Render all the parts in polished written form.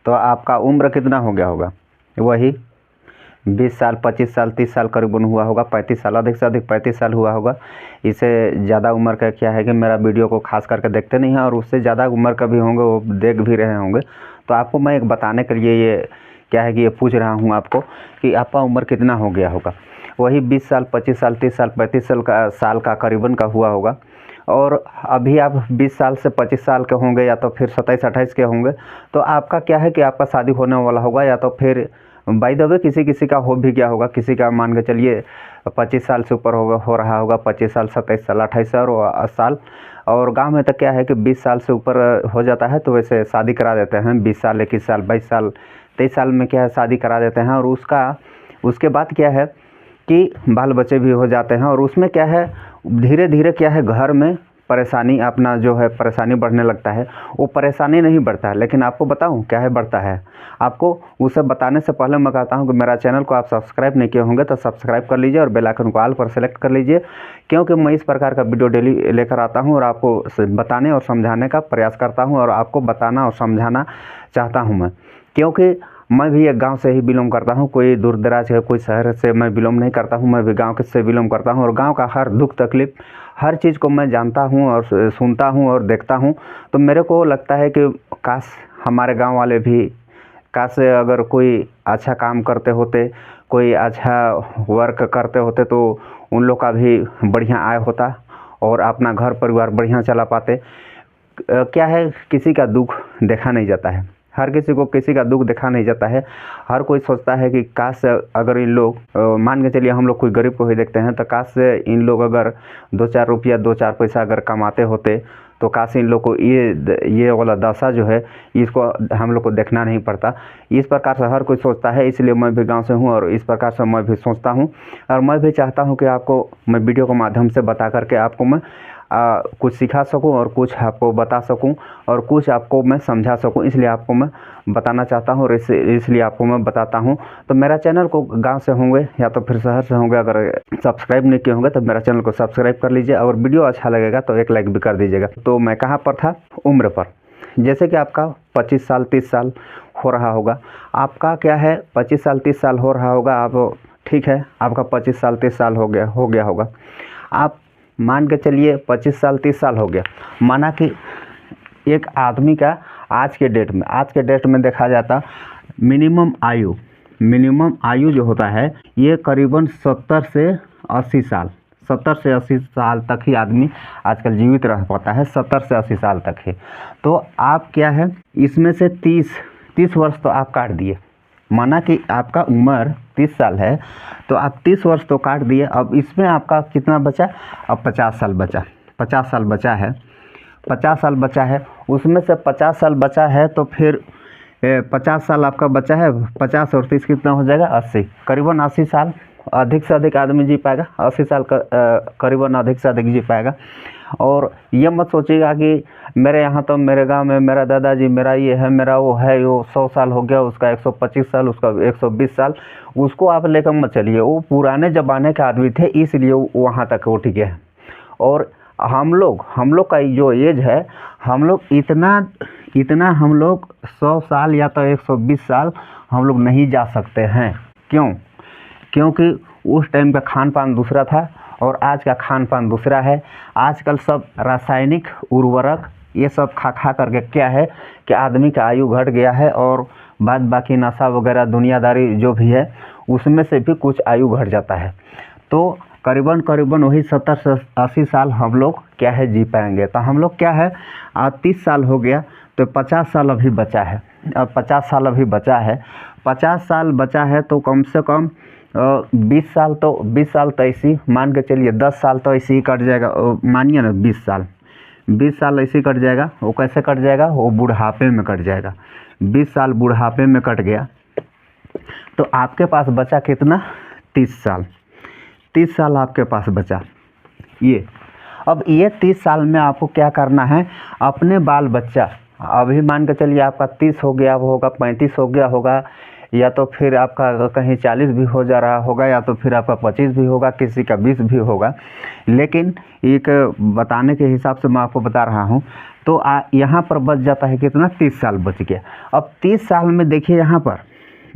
तो आपका उम्र कितना हो गया होगा? वही 20 साल, 25 साल, 30 साल करीबन हुआ होगा, 35 साल, अधिक से अधिक 35 साल हुआ होगा। इससे ज़्यादा उम्र का क्या है कि मेरा वीडियो को खास करके देखते नहीं हैं, और उससे ज़्यादा उम्र का भी होंगे वो देख भी रहे होंगे। तो आपको मैं एक बताने के लिए ये क्या है कि ये पूछ रहा हूँ आपको कि आपका उम्र कितना हो गया होगा। वही 20 साल, 25 साल, 30 साल, 35 साल का करीबन का हुआ होगा। और अभी आप 20 साल से 25 साल के होंगे, या तो फिर 27-28 के होंगे। तो आपका क्या है कि आपका शादी होने वाला होगा, या तो फिर बाय द वे किसी का हो भी गया होगा। किसी का मान के चलिए 25 साल से ऊपर हो रहा होगा, 25 साल, 27 साल, 28 साल और साल। और गांव में तो क्या है कि 20 साल से ऊपर हो जाता है तो वैसे शादी करा देते हैं। 20 साल, 21 साल, 22 साल, 23 साल में क्या है शादी करा देते हैं। और उसके बाद क्या है कि बाल बच्चे भी हो जाते हैं। और उसमें क्या है धीरे धीरे क्या है घर में परेशानी, अपना जो है परेशानी बढ़ने लगता है। वो परेशानी नहीं बढ़ता है, लेकिन आपको बताऊं क्या है बढ़ता है। आपको उसे बताने से पहले मैं कहता हूं कि मेरा चैनल को आप सब्सक्राइब नहीं किए होंगे तो सब्सक्राइब कर लीजिए और बेल आइकन को ऑल पर सेलेक्ट कर लीजिए, क्योंकि मैं इस प्रकार का वीडियो डेली लेकर आता हूं और आपको बताने और समझाने का प्रयास करता हूँ। और आपको बताना और समझाना चाहता हूँ मैं, क्योंकि मैं भी एक गांव से ही बिलोंग करता हूं। कोई दूर दराज है, कोई शहर से मैं बिलोंग नहीं करता हूं। मैं भी गांव से बिलोंग करता हूं, और गांव का हर दुख तकलीफ, हर चीज़ को मैं जानता हूं और सुनता हूं और देखता हूं। तो मेरे को लगता है कि काश हमारे गांव वाले भी, काश अगर कोई अच्छा काम करते होते, कोई अच्छा वर्क करते होते, तो उन लोग का भी बढ़िया आय होता और अपना घर परिवार बढ़िया चला पाते। क्या है किसी का दुख देखा नहीं जाता है, हर किसी को किसी का दुख देखा नहीं जाता है। हर कोई सोचता है कि काश अगर इन लोग मान के चलिए हम लोग कोई गरीब को ही देखते हैं, तो काश इन लोग अगर 2-4 रुपया, 2-4 पैसा अगर कमाते होते, तो काश इन लोग को ये वाला दशा जो है इसको हम लोग को देखना नहीं पड़ता। इस प्रकार से हर कोई सोचता है। इसलिए मैं भी गांव से हूं और इस प्रकार से मैं भी सोचता हूं, और मैं भी चाहता हूं कि आपको मैं वीडियो के माध्यम से बता करके आपको मैं कुछ सिखा सकूं और कुछ आपको बता सकूं और कुछ आपको मैं समझा सकूं। इसलिए आपको मैं बताना चाहता हूं और इसलिए आपको मैं बताता हूं। तो मेरा चैनल को गांव से होंगे या तो फिर शहर से होंगे, अगर सब्सक्राइब नहीं किए होंगे तो मेरा चैनल को सब्सक्राइब कर लीजिए, और वीडियो अच्छा लगेगा तो एक लाइक भी कर दीजिएगा। तो मैं कहाँ पर था? उम्र पर। जैसे कि आपका 25 साल, 30 साल हो रहा होगा। आपका क्या है 25 साल, 30 साल हो रहा होगा। आप ठीक है, आपका 25 साल, 30 साल हो गया होगा। आप मान के चलिए 25 साल, 30 साल हो गया। माना कि एक आदमी का आज के डेट में देखा जाता मिनिमम आयु जो होता है ये करीबन 70 से 80 साल, 70 से 80 साल तक ही आदमी आजकल जीवित रह पाता है, 70 से 80 साल तक ही। तो आप क्या है इसमें से 30 वर्ष तो आप काट दिए। माना कि आपका उम्र 30 साल है तो आप 30 वर्ष तो काट दिए। अब इसमें आपका कितना बचा? अब 50 साल बचा। 50 साल बचा है, 50 साल बचा है। उसमें से 50 साल बचा है तो फिर 50 साल आपका बचा है। 50 और 30 कितना हो जाएगा? 80, करीबन 80 साल अधिक से अधिक आदमी जी पाएगा। 80 साल का करीबन अधिक से अधिक जी पाएगा। और ये मत सोचिएगा कि मेरे यहाँ तो मेरे गांव में मेरा दादाजी, मेरा ये है, मेरा वो है, वो 100 साल हो गया, उसका 125 साल, उसका 120 साल, उसको आप लेकर मत चलिए। वो पुराने ज़माने के आदमी थे, इसलिए वहाँ तक वो टिके हैं। और हम लोग का जो एज है, हम लोग इतना हम लोग 100 साल या तो 120 साल हम लोग नहीं जा सकते हैं। क्यों? क्योंकि उस टाइम का खान पान दूसरा था और आज का खान पान दूसरा है। आजकल सब रासायनिक उर्वरक ये सब खा करके क्या है कि आदमी का आयु घट गया है, और बाद बाकी नशा वगैरह दुनियादारी जो भी है उसमें से भी कुछ आयु घट जाता है। तो करीबन वही 70 से 80 साल हम लोग क्या है जी पाएंगे। तो हम लोग क्या है 30 साल हो गया तो 50 साल अभी बचा है। अब 50 साल अभी बचा है, 50 साल बचा है तो कम से कम 20 साल तो ऐसे ही मान के चलिए, 10 साल तो ऐसे ही कट जाएगा। मानिए ना 20 साल ऐसे ही कट जाएगा। वो कैसे कट जाएगा? वो बुढ़ापे में कट जाएगा। 20 साल बुढ़ापे में कट गया तो आपके पास बचा कितना? 30 साल। 30 साल आपके पास बचा। अब ये 30 साल में आपको क्या करना है? अपने बाल बच्चा, अभी मान के चलिए आपका 30 हो गया होगा, 35 हो गया होगा, या तो फिर आपका कहीं 40 भी हो जा रहा होगा, या तो फिर आपका 25 भी होगा, किसी का 20 भी होगा। लेकिन एक बताने के हिसाब से मैं आपको बता रहा हूँ तो यहाँ पर बच जाता है कितना, 30 साल बच गया। अब 30 साल में देखिए यहाँ पर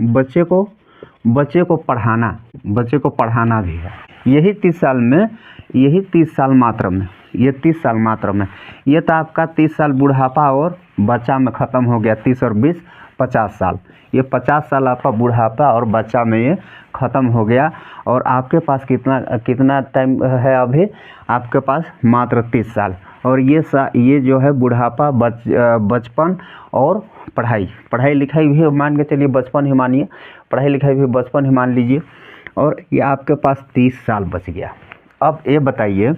बच्चे को पढ़ाना भी है। यही 30 साल में, यही 30 साल मात्र में, ये 30 साल मात्र में, ये तो आपका 30 साल बुढ़ापा और बच्चा में ख़त्म हो गया। 30 और 20 50 साल, ये 50 साल आपका बुढ़ापा और बच्चा में ये ख़त्म हो गया। और आपके पास कितना टाइम है अभी, आपके पास मात्र 30 साल। और ये जो है बुढ़ापा, बचपन और पढ़ाई लिखाई भी मान के चलिए बचपन ही मानिए, पढ़ाई लिखाई भी बचपन ही मान लीजिए। और ये आपके पास 30 साल बच गया। अब ये बताइए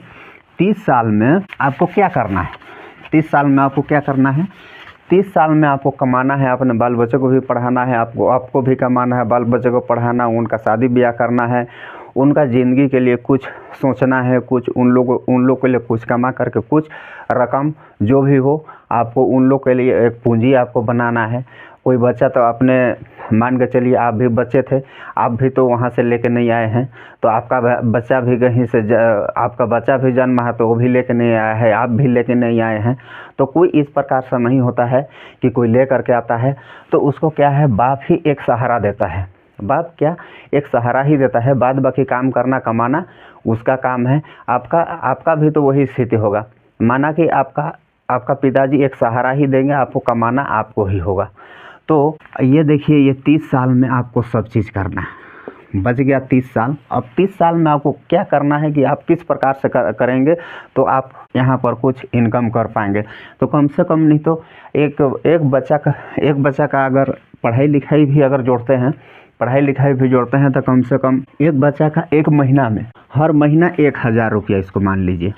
30 साल में आपको क्या करना है? 30 साल में आपको क्या करना है? 30 साल में आपको कमाना है, अपने बाल बच्चों को भी पढ़ाना है, आपको भी कमाना है, बाल बच्चों को पढ़ाना, उनका शादी ब्याह करना है, उनका ज़िंदगी के लिए कुछ सोचना है, कुछ उन लोग के लिए कुछ कमा करके कुछ रकम जो भी हो आपको उन लोग के लिए एक पूंजी आपको बनाना है। कोई बच्चा तो अपने, मान के चलिए आप भी बच्चे थे, आप भी तो वहाँ से लेके नहीं आए हैं, तो आपका बच्चा भी कहीं से आपका बच्चा भी जन्मा है तो वो भी लेके नहीं आया है, आप भी लेके नहीं आए हैं। तो कोई इस प्रकार से नहीं होता है कि कोई ले करके आता है, तो उसको क्या है, बाप ही एक सहारा देता है। बाप क्या, एक सहारा ही देता है, बाद बाकी काम करना कमाना उसका काम है। आपका भी तो वही स्थिति होगा। माना कि आपका पिताजी एक सहारा ही देंगे, आपको कमाना आपको ही होगा। तो ये देखिए, ये 30 साल में आपको सब चीज़ करना है। बच गया 30 साल। अब 30 साल में आपको क्या करना है कि आप किस प्रकार से करेंगे तो आप यहाँ पर कुछ इनकम कर पाएंगे। तो कम से कम नहीं तो एक बच्चा का अगर पढ़ाई लिखाई भी अगर जोड़ते हैं तो कम से कम एक बच्चा का एक महीना में, हर महीना 1000 रुपया इसको मान लीजिए,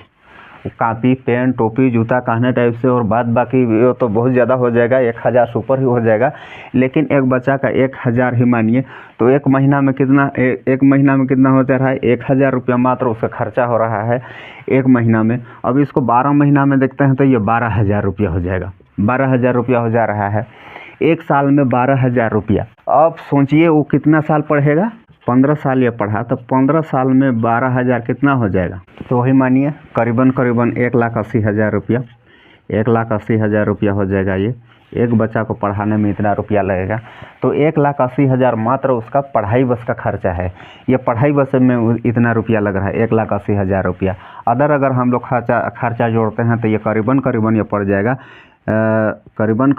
कापी पेन टोपी जूता कहने टाइप से, और बाद बाकी वो तो बहुत ज़्यादा हो जाएगा, 1000 सुपर ही हो जाएगा। लेकिन एक बच्चा का 1000 ही मानिए, तो एक महीना में कितना हो जा रहा है, 1000 रुपया मात्र उसका खर्चा हो रहा है एक महीना में। अब इसको 12 महीना में देखते हैं तो ये 12,000 रुपया हो जाएगा, 12,000 रुपया हो जा रहा है एक साल में, 12,000 रुपया। अब सोचिए वो कितना साल पढ़ेगा, 15 साल ये पढ़ा, तो 15 साल में 12,000 कितना हो जाएगा, तो वही मानिए करीबन 1,80,000 रुपया, 1,80,000 रुपया हो जाएगा। ये एक बच्चा को पढ़ाने में इतना रुपया लगेगा, तो 1,80,000 मात्र उसका पढ़ाई बस का खर्चा है। ये पढ़ाई बस में इतना रुपया लग रहा है, 1,80,000 रुपया। अगर हम लोग खर्चा जोड़ते हैं तो ये करीबन ये पड़ जाएगा करीबन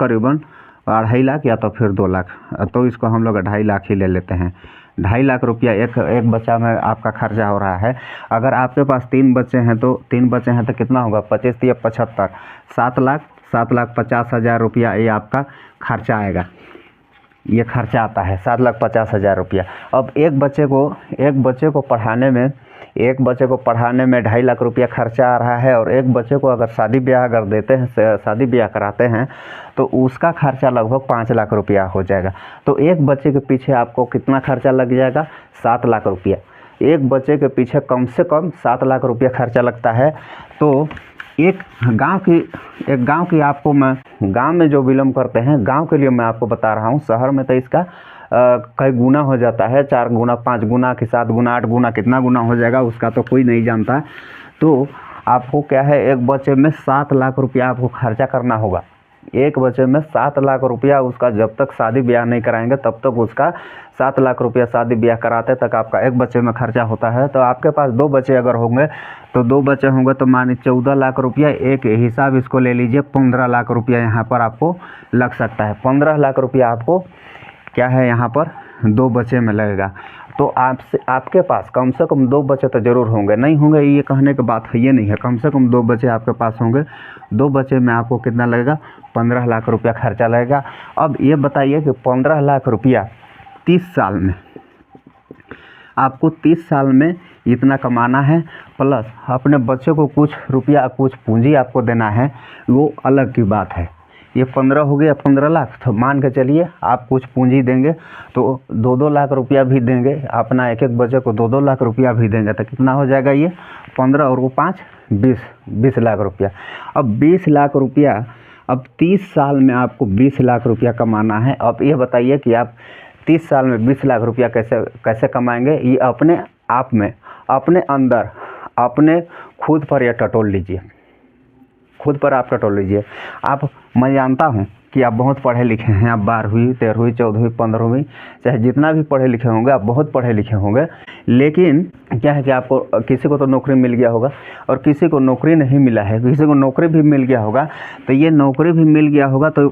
2.5 लाख या तो फिर 2 लाख। तो इसको हम लोग 2.5 लाख ही ले लेते हैं। 2.5 लाख रुपया एक बच्चा में आपका खर्चा हो रहा है। अगर आपके पास 3 बच्चे हैं तो कितना होगा, 25 या 75, 7,50,000 रुपया ये आपका खर्चा आएगा। ये खर्चा आता है 7,50,000 रुपया। अब एक बच्चे को पढ़ाने में 2.5 लाख रुपया खर्चा आ रहा है, और एक बच्चे को अगर शादी ब्याह कराते हैं तो उसका खर्चा लगभग 5 लाख रुपया हो जाएगा। तो एक बच्चे के पीछे आपको कितना खर्चा लग जाएगा, 7 लाख रुपया। एक बच्चे के पीछे कम से कम 7 लाख रुपया खर्चा लगता है। तो एक गांव की आपको मैं, गांव में जो बिलोंग करते हैं, गांव के लिए मैं आपको बता रहा हूं। शहर में तो इसका कई गुना हो जाता है, 4 गुना 5 गुना कि 7 गुना 8 गुना कितना गुना हो जाएगा उसका तो कोई नहीं जानता। तो आपको क्या है, एक बच्चे में 7 लाख रुपया आपको खर्चा करना होगा। एक बच्चे में 7 लाख रुपया उसका, जब तक शादी ब्याह नहीं कराएंगे तब तक उसका 7 लाख रुपया शादी ब्याह कराते तक आपका एक बच्चे में खर्चा होता है। तो आपके पास 2 बच्चे अगर होंगे तो मानिए 14 लाख रुपया, एक हिसाब इसको ले लीजिए, 15 लाख रुपया यहाँ पर आपको लग सकता है। 15 लाख रुपया आपको क्या है यहाँ पर 2 बच्चे में लगेगा। तो आपके पास कम से कम 2 बच्चे तो ज़रूर होंगे, नहीं होंगे ये कहने की बात है, ये नहीं है, कम से कम 2 बच्चे आपके पास होंगे। 2 बच्चे में आपको कितना लगेगा, 15 लाख रुपया खर्चा लगेगा। अब ये बताइए कि 15 लाख रुपया 30 साल में, आपको 30 साल में इतना कमाना है, प्लस अपने बच्चे को कुछ रुपया कुछ पूंजी आपको देना है, वो अलग की बात है। ये 15 हो गया 15 लाख, तो मान के चलिए आप कुछ पूंजी देंगे तो 2-2 लाख रुपया भी देंगे, अपना एक बच्चे को 2-2 लाख रुपया भी देंगे, तो कितना हो जाएगा ये 15 और वो 5 20 लाख रुपया। अब 20 लाख रुपया, अब 30 साल में आपको 20 लाख रुपया कमाना है। अब ये बताइए कि आप 30 साल में 20 लाख रुपया कैसे कमाएंगे। ये अपने आप में, अपने अंदर, अपने खुद पर यह टटोल लीजिए। खुद पर आप टटोल लीजिए। मैं जानता हूँ कि आप बहुत पढ़े लिखे हैं, आप 12वीं 13वीं 14वीं 15वीं चाहे जितना भी पढ़े लिखे होंगे, आप बहुत पढ़े लिखे होंगे, लेकिन क्या है कि आपको किसी को तो नौकरी मिल गया होगा और किसी को नौकरी नहीं मिला है, किसी को नौकरी भी मिल गया होगा। तो ये नौकरी भी मिल गया होगा तो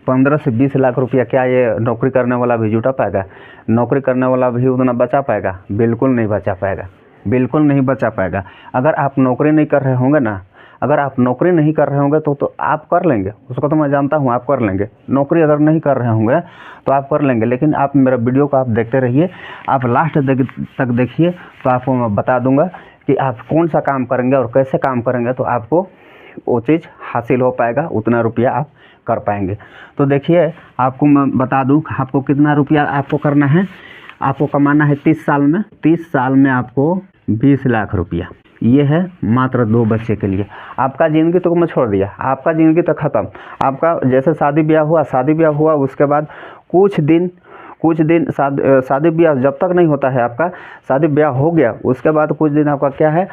15 से 20 लाख रुपया क्या ये नौकरी करने वाला भी जुटा पाएगा? नौकरी करने वाला भी उतना बचा पाएगा? बिल्कुल नहीं बचा पाएगा, बिल्कुल नहीं बचा पाएगा। अगर आप नौकरी नहीं कर रहे होंगे ना, अगर आप नौकरी नहीं कर रहे होंगे तो आप कर लेंगे, उसको तो मैं जानता हूँ आप कर लेंगे। नौकरी अगर नहीं कर रहे होंगे तो आप कर लेंगे, लेकिन आप मेरा वीडियो को आप देखते रहिए, आप लास्ट तक देखिए, तो आपको मैं बता दूंगा कि आप कौन सा काम करेंगे और कैसे काम करेंगे तो आपको वो चीज़ हासिल हो पाएगा, उतना रुपया आप कर पाएंगे। तो देखिए, आपको मैं बता दूं आपको कितना रुपया आपको करना है। आपको कमाना है 30 साल में, 30 साल में आपको 20 लाख रुपया। ये है मात्र 2 बच्चे के लिए। आपका ज़िंदगी तो मैं छोड़ दिया, आपका ज़िंदगी तो ख़त्म। आपका जैसे शादी ब्याह हुआ उसके बाद कुछ दिन शादी ब्याह जब तक नहीं होता है, आपका शादी ब्याह हो गया उसके बाद कुछ दिन आपका क्या है,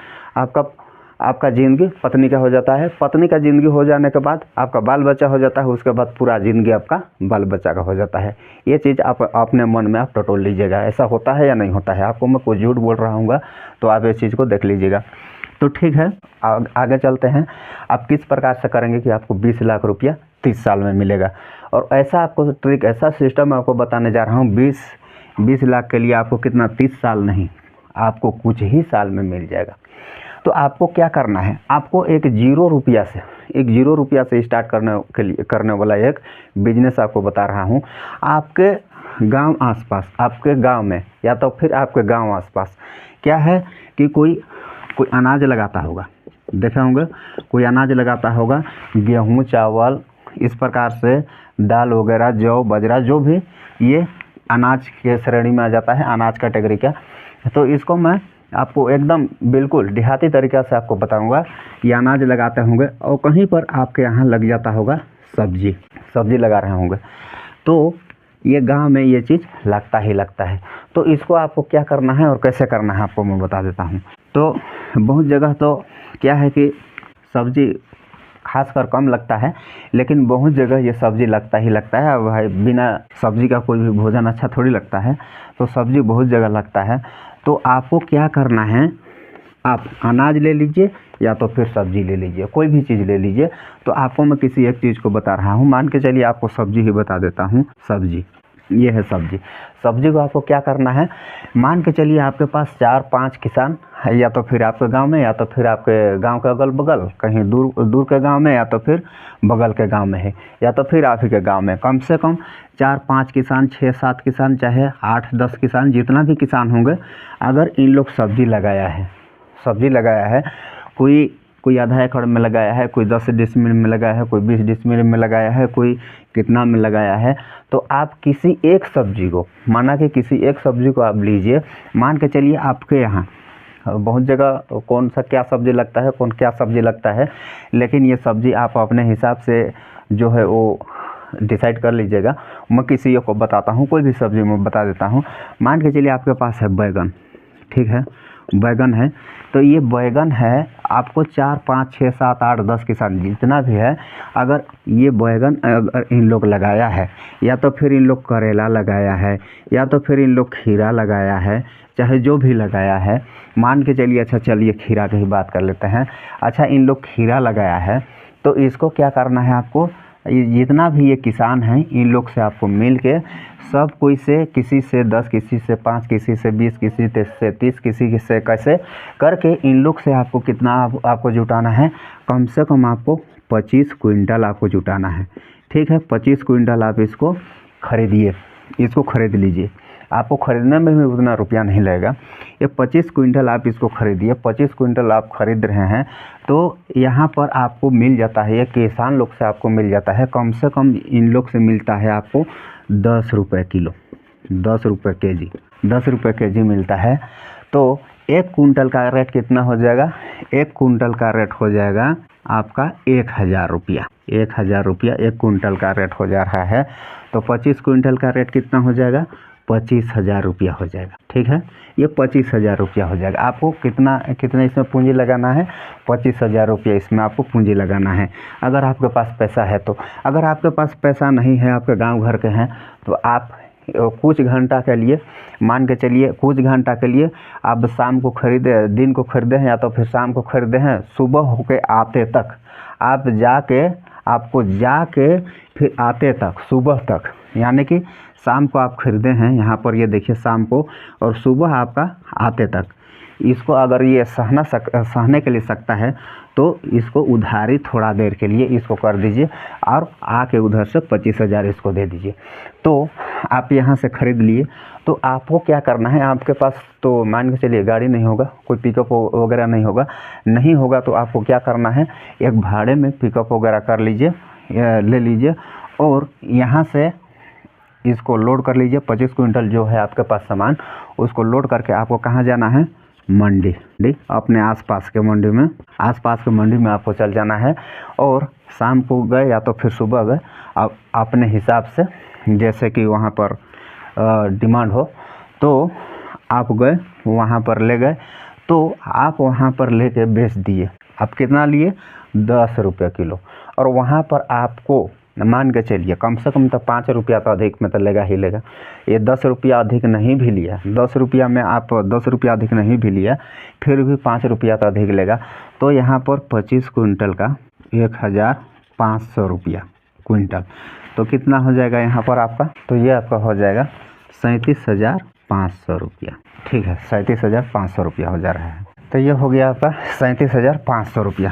आपका ज़िंदगी पत्नी का हो जाता है। पत्नी का ज़िंदगी हो जाने के बाद आपका बाल बच्चा हो जाता है, उसके बाद पूरा ज़िंदगी आपका बाल बच्चा का हो जाता है। ये चीज़ आप अपने मन में आप टटोल लीजिएगा, ऐसा होता है या नहीं होता है। आपको मैं कोई झूठ बोल रहा हूँ तो आप इस चीज़ को देख लीजिएगा। तो ठीक है, आगे चलते हैं। आप किस प्रकार से करेंगे कि आपको 20 लाख रुपया 30 साल में मिलेगा। और ऐसा आपको ट्रिक, ऐसा सिस्टम आपको बताने जा रहा हूँ। 20 लाख के लिए आपको कितना, 30 साल नहीं, आपको कुछ ही साल में मिल जाएगा। तो आपको क्या करना है, आपको एक 0 रुपया से स्टार्ट करने वाला एक बिजनेस आपको बता रहा हूँ। आपके गांव आसपास, आपके गांव में या तो फिर आपके गांव आसपास क्या है कि कोई अनाज लगाता होगा, देखे होंगे कोई अनाज लगाता होगा, गेहूँ चावल इस प्रकार से, दाल वगैरह, जौ बाजरा, जो भी ये अनाज के श्रेणी में आ जाता है, अनाज कैटेगरी का। तो इसको मैं आपको एकदम बिल्कुल देहाती तरीक़ा से आपको बताऊंगा। ये अनाज लगाते होंगे और कहीं पर आपके यहाँ लग जाता होगा सब्जी लगा रहे होंगे, तो ये गांव में ये चीज़ लगता ही लगता है। तो इसको आपको क्या करना है और कैसे करना है आपको मैं बता देता हूँ। तो बहुत जगह तो क्या है कि सब्जी खासकर कम लगता है, लेकिन बहुत जगह ये सब्जी लगता ही लगता है। अब भाई बिना सब्जी का कोई भी भोजन अच्छा थोड़ी लगता है, तो सब्जी बहुत जगह लगता है। तो आपको क्या करना है, आप अनाज ले लीजिए या तो फिर सब्जी ले लीजिए, कोई भी चीज़ ले लीजिए। तो आपको मैं किसी एक चीज़ को बता रहा हूँ, मान के चलिए आपको सब्जी ही बता देता हूँ। सब्जी, ये है सब्जी को आपको क्या करना है, मान के चलिए आपके पास 4-5 किसान है, या तो फिर आपके गांव में, या तो फिर आपके गांव के अगल बगल कहीं दूर के गांव में, या तो फिर बगल के गांव में है, या तो फिर आप ही के गांव में। कम से कम 4-5 किसान, 6-7 किसान, चाहे 8-10 किसान, जितना भी किसान होंगे, अगर इन लोग सब्जी लगाया है, कोई आधा एकड़ में लगाया है, कोई 10 डिसमिल में लगाया है, कोई 20 डिसमिल में लगाया है, कोई कितना में लगाया है, तो आप किसी एक सब्जी को, माना कि किसी एक सब्जी को आप लीजिए। मान के चलिए आपके यहाँ बहुत जगह कौन सा क्या सब्जी लगता है, लेकिन ये सब्जी आप अपने हिसाब से जो है वो डिसाइड कर लीजिएगा। मैं किसी को बताता हूँ, कोई भी सब्जी मैं बता देता हूँ। मान के चलिए आपके पास है बैगन, ठीक है, बैगन है, तो ये बैगन है आपको 4-5 6-7 8 10 किसान जितना भी है, अगर ये बैगन अगर इन लोग लगाया है, या तो फिर इन लोग करेला लगाया है, या तो फिर इन लोग खीरा लगाया है, चाहे जो भी लगाया है, मान के चलिए, अच्छा चलिए खीरा की ही बात कर लेते हैं। अच्छा, इन लोग खीरा लगाया है, तो इसको क्या करना है आपको, जितना भी ये किसान हैं, इन लोग से आपको मिल के सब कोई से, किसी से 10, किसी से 5, किसी से 20, किसी से 30, किसी से कैसे करके इन लोग से आपको कितना आपको जुटाना है, कम से कम आपको 25 क्विंटल आपको जुटाना है। ठीक है, 25 क्विंटल आप इसको खरीदिए, इसको खरीद लीजिए। आपको ख़रीदने में भी उतना रुपया नहीं लगेगा। ये 25 क्विंटल आप इसको खरीदिए। 25 क्विंटल आप खरीद रहे हैं तो यहाँ पर आपको मिल जाता है, ये किसान लोग से आपको मिल जाता है, कम से कम इन लोग से मिलता है आपको 10 रुपये किलो, 10 रुपये केजी, 10 रुपये केजी मिलता है। तो 1 कुंटल का रेट कितना हो जाएगा, 1 कुंटल का रेट हो जाएगा आपका 1000 रुपया, 1000 रुपया 1 कुंटल का रेट हो जा रहा है। तो 25 कुंटल का रेट कितना हो जाएगा? 25,000 रुपया हो जाएगा। ठीक है, ये 25,000 रुपया हो जाएगा। आपको कितना इसमें पूंजी लगाना है? 25,000 रुपया इसमें आपको पूंजी लगाना है, अगर आपके पास पैसा है तो। अगर आपके पास पैसा नहीं है, आपके गांव घर के हैं, तो आप कुछ घंटा के लिए, मान के चलिए कुछ घंटा के लिए आप शाम को खरीदे, दिन को खरीदे हैं या तो फिर शाम को खरीदे हैं, सुबह होके आते तक आप आपको जाके फिर आते तक, सुबह तक, यानी कि शाम को आप खरीदे हैं यहाँ पर, ये देखिए शाम को, और सुबह आपका आते तक, इसको अगर ये सहने के लिए सकता है तो इसको उधारी थोड़ा देर के लिए इसको कर दीजिए और आके उधर से 25,000 इसको दे दीजिए। तो आप यहाँ से ख़रीद लिए, तो आपको क्या करना है? आपके पास तो मान के चलिए गाड़ी नहीं होगा, कोई पिकअप वगैरह नहीं होगा, तो आपको क्या करना है? एक भाड़े में पिकअप वगैरह कर लीजिए, ले लीजिए, और यहाँ से इसको लोड कर लीजिए। 25 कुंटल जो है आपके पास सामान, उसको लोड करके आपको कहाँ जाना है? मंडी, अपने आसपास के मंडी में आपको चल जाना है। और शाम को गए या तो फिर सुबह गए, आप अपने हिसाब से, जैसे कि वहाँ पर डिमांड हो, तो आप गए वहाँ पर ले गए, तो आप वहाँ पर लेके बेच दिए। आप कितना लिए? 10 रुपये किलो। और वहाँ पर आपको मान के चलिए कम से कम तो 5 रुपया तो अधिक में तो लेगा ही लेगा। ये 10 रुपया अधिक नहीं भी लिया, 10 रुपया में आप 10 रुपया अधिक नहीं भी लिया, फिर भी 5 रुपया तो अधिक लेगा। तो यहाँ पर 25 कुंटल का 1,500 रुपया कुंटल, तो कितना हो जाएगा यहाँ पर आपका? तो ये आपका हो जाएगा 37,500 रुपया। ठीक है, 37,500 रुपया हो जा रहा है। तो ये हो गया आपका 37,500 रुपया।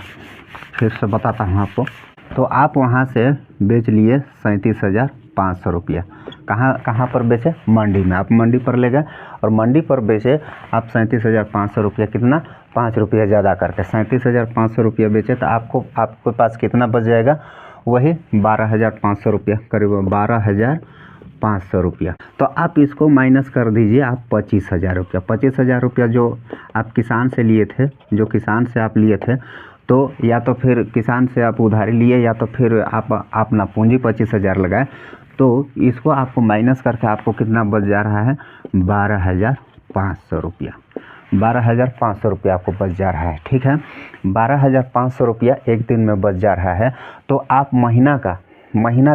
फिर से बताता हूँ आपको। तो आप वहाँ से बेच लिए 37,500 रुपया। कहाँ पर बेचे? मंडी में। आप मंडी पर ले गए और मंडी पर बेचे आप 37,500 रुपया। कितना? 5 रुपया ज़्यादा करके 37,500 रुपया बेचे, तो आपके पास कितना बच जाएगा? वही 12,500 रुपया, करीब 12,500 रुपया। तो आप इसको माइनस कर दीजिए आप 25,000 रुपया। 25,000 रुपया जो आप किसान से लिए थे, तो या तो फिर किसान से आप उधारी लिए, या तो फिर आप अपना पूंजी 25,000 लगाए, तो इसको आपको माइनस करके आपको कितना बच जा रहा है? 12,500 रुपया। 12,500 रुपया आपको बच जा रहा है। ठीक है, 12,500 रुपया एक दिन में बच जा रहा है। तो आप महीना का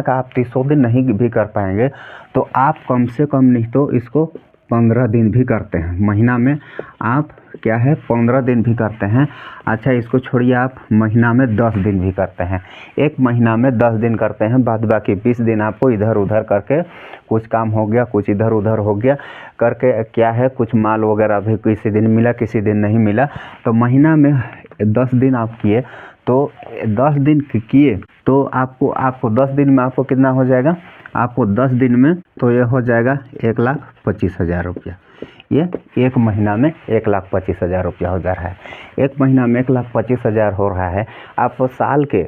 आप 300 दिन नहीं भी कर पाएंगे, तो आप कम से कम नहीं तो इसको 15 दिन भी करते हैं। महीना में आप 15 दिन भी करते हैं। अच्छा, इसको छोड़िए, आप महीना में 10 दिन भी करते हैं। एक महीना में 10 दिन करते हैं, बाद बाकी 20 दिन आपको इधर उधर करके, कुछ काम हो गया, कुछ इधर उधर हो गया करके, कुछ माल वगैरह भी किसी दिन मिला, किसी दिन नहीं मिला, तो महीना में 10 दिन आप किए, तो 10 दिन किए तो आपको 10 दिन में आपको कितना हो जाएगा? आपको 10 दिन में तो ये हो जाएगा 1,25,000 रुपया। ये एक महीना में 1,25,000 रुपया हो जा रहा है। एक महीना में 1,25,000 हो रहा है। आप साल के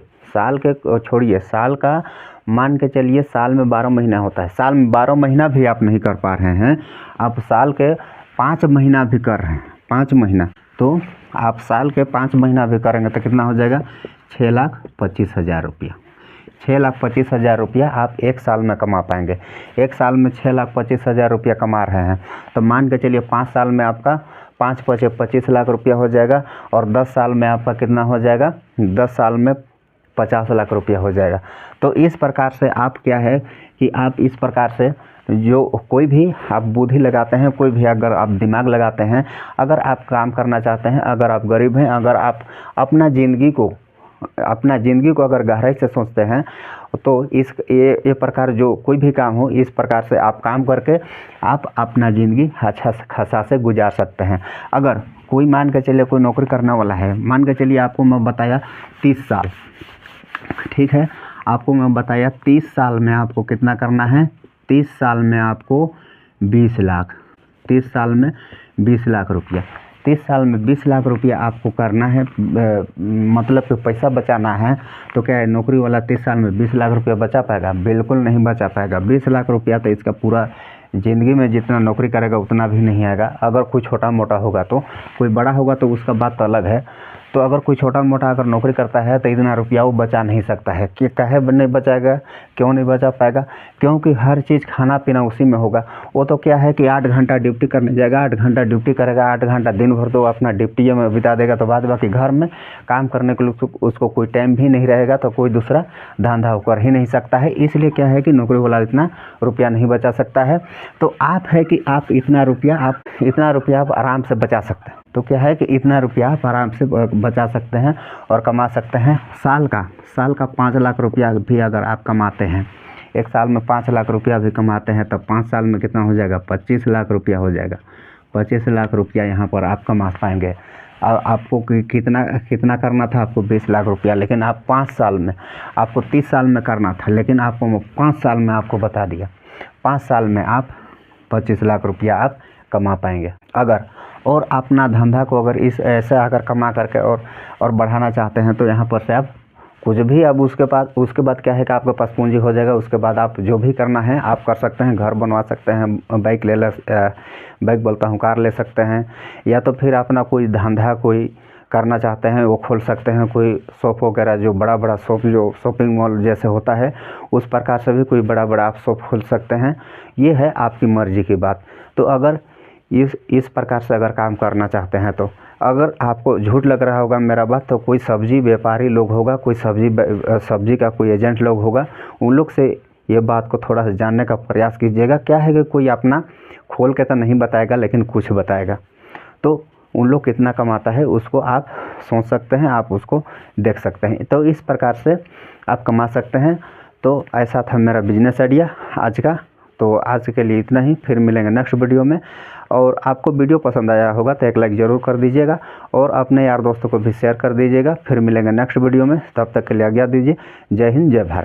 छोड़िए, साल का मान के चलिए, साल में 12 महीना होता है। साल में 12 महीना भी आप नहीं कर पा रहे हैं, आप साल के 5 महीना भी कर रहे हैं। 5 महीना, तो आप साल के 5 महीना भी करेंगे तो कितना हो जाएगा? 6,25,000 रुपया। 6,25,000 रुपया आप एक साल में कमा पाएंगे। एक साल में 6,25,000 रुपया कमा रहे हैं, तो मान के चलिए 5 साल में आपका 5 × 25 लाख रुपया हो जाएगा, और 10 साल में आपका कितना हो जाएगा? 10 साल में 50 लाख रुपया हो जाएगा। तो इस प्रकार से आप आप इस प्रकार से जो कोई भी आप बुद्धि लगाते हैं, कोई भी अगर आप दिमाग लगाते हैं, अगर आप काम करना चाहते हैं, अगर आप गरीब हैं, अगर आप अपना ज़िंदगी को अगर गहराई से सोचते हैं, तो ये प्रकार जो कोई भी काम हो, इस प्रकार से आप काम करके आप अपना ज़िंदगी अच्छा खासा से गुजार सकते हैं। अगर कोई मान के चलिए कोई नौकरी करने वाला है, मान के चलिए आपको मैं बताया 30 साल, ठीक है, आपको मैं बताया 30 साल में आपको कितना करना है? 30 साल में आपको 20 लाख, 30 साल में 20 लाख रुपया, 30 साल में 20 लाख रुपया आपको करना है, मतलब कि पैसा बचाना है। तो क्या है, नौकरी वाला 30 साल में 20 लाख रुपया बचा पाएगा? बिल्कुल नहीं बचा पाएगा। 20 लाख रुपया तो इसका पूरा ज़िंदगी में जितना नौकरी करेगा उतना भी नहीं आएगा। अगर कोई छोटा मोटा होगा तो, कोई बड़ा होगा तो उसका बात तो अलग है। तो अगर कोई छोटा मोटा अगर नौकरी करता है तो इतना रुपया वो बचा नहीं सकता है। कि काहे नहीं बचाएगा, क्यों नहीं बचा पाएगा? क्योंकि हर चीज़ खाना पीना उसी में होगा। वो तो क्या है कि 8 घंटा ड्यूटी करने जाएगा, 8 घंटा ड्यूटी करेगा, 8 घंटा दिन भर तो अपना ड्यूटी में बिता देगा, तो बाद बाकी घर में काम करने के लिए उसको कोई टाइम भी नहीं रहेगा, तो कोई दूसरा धंधा वो कर ही नहीं सकता है। इसलिए क्या है कि नौकरी वाला इतना रुपया नहीं बचा सकता है। तो आप है कि आप इतना रुपया आप आराम से बचा सकते हैं। तो क्या है कि इतना रुपया आप आराम से बचा सकते हैं और कमा सकते हैं। साल का 5 लाख रुपया भी अगर आप कमाते हैं, एक साल में 5 लाख रुपया भी कमाते हैं, तब 5 साल में कितना हो जाएगा? 25 लाख रुपया हो जाएगा। 25 लाख रुपया यहाँ पर आप कमा पाएंगे। आपको कितना करना था? आपको 20 लाख रुपया, लेकिन आप 5 साल में, आपको 30 साल में करना था, लेकिन आपको 5 साल में आपको बता दिया, 5 साल में आप 25 लाख रुपया आप कमा पाएंगे। अगर और अपना धंधा को अगर ऐसा अगर कमा करके और बढ़ाना चाहते हैं, तो यहाँ पर से आप कुछ भी, अब उसके बाद क्या है कि आपके पास पूंजी हो जाएगा। उसके बाद आप जो भी करना है आप कर सकते हैं। घर बनवा सकते हैं, बाइक बोलता हूँ, कार ले सकते हैं, या तो फिर अपना कोई धंधा कोई करना चाहते हैं वो खोल सकते हैं। कोई शॉप वगैरह, जो बड़ा शॉप, जो शॉपिंग मॉल जैसे होता है, उस प्रकार से भी कोई बड़ा आप शॉप खोल सकते हैं। ये है आपकी मर्जी की बात। तो अगर इस प्रकार से अगर काम करना चाहते हैं, तो अगर आपको झूठ लग रहा होगा मेरा बात, तो कोई सब्जी व्यापारी लोग होगा, कोई सब्जी का कोई एजेंट लोग होगा, उन लोग से ये बात को थोड़ा सा जानने का प्रयास कीजिएगा। क्या है कि कोई अपना खोल के तो नहीं बताएगा, लेकिन कुछ बताएगा। तो उन लोग कितना कमाता है उसको आप सोच सकते हैं, आप उसको देख सकते हैं। तो इस प्रकार से आप कमा सकते हैं। तो ऐसा था मेरा बिजनेस आइडिया आज का। तो आज के लिए इतना ही, फिर मिलेंगे नेक्स्ट वीडियो में। और आपको वीडियो पसंद आया होगा तो एक लाइक ज़रूर कर दीजिएगा और अपने यार दोस्तों को भी शेयर कर दीजिएगा। फिर मिलेंगे नेक्स्ट वीडियो में, तब तक के लिए आज्ञा दीजिए। जय हिंद, जय भारत।